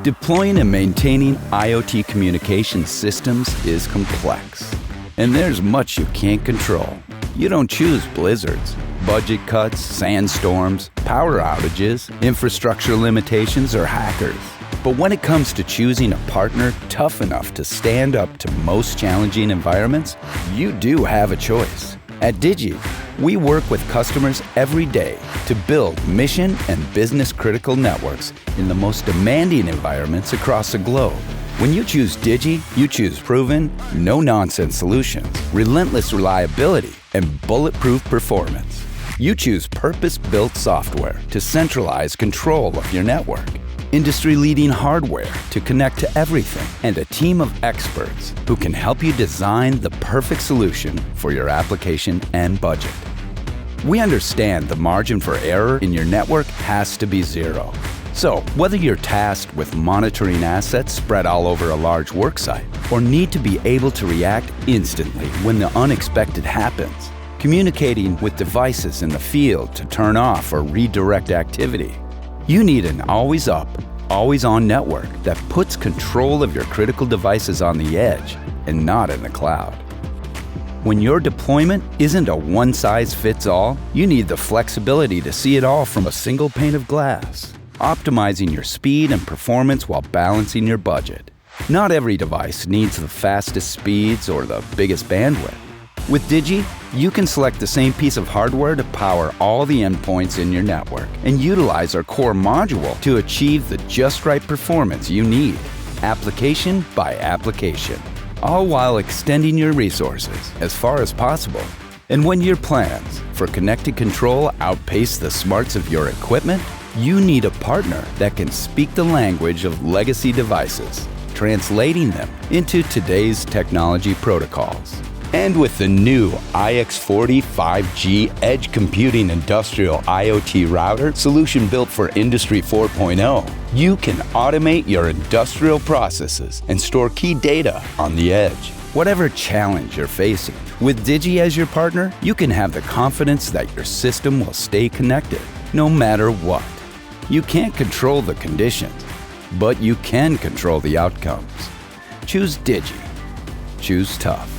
Deploying and maintaining IoT communication systems is complex, and there's much you can't control. You don't choose blizzards, budget cuts, sandstorms, power outages, infrastructure limitations, or hackers. But when it comes to choosing a partner tough enough to stand up to most challenging environments, you do have a choice. At Digi, we work with customers every day to build mission and business-critical networks in the most demanding environments across the globe. When you choose Digi, you choose proven, no-nonsense solutions, relentless reliability, and bulletproof performance. You choose purpose-built software to centralize control of your network, industry-leading hardware to connect to everything, and a team of experts who can help you design the perfect solution for your application and budget. We understand the margin for error in your network has to be zero. So, whether you're tasked with monitoring assets spread all over a large worksite, or need to be able to react instantly when the unexpected happens, communicating with devices in the field to turn off or redirect activity, you need an always-up, always-on network that puts control of your critical devices on the edge and not in the cloud. When your deployment isn't a one-size-fits-all, you need the flexibility to see it all from a single pane of glass, optimizing your speed and performance while balancing your budget. Not every device needs the fastest speeds or the biggest bandwidth. With Digi, you can select the same piece of hardware to power all the endpoints in your network and utilize our core module to achieve the just right performance you need, application by application, all while extending your resources as far as possible. And when your plans for connected control outpace the smarts of your equipment, you need a partner that can speak the language of legacy devices, translating them into today's technology protocols. And with the new iX40 5G Edge Computing Industrial IoT Router solution built for Industry 4.0, you can automate your industrial processes and store key data on the edge. Whatever challenge you're facing, with Digi as your partner, you can have the confidence that your system will stay connected, no matter what. You can't control the conditions, but you can control the outcomes. Choose Digi. Choose tough.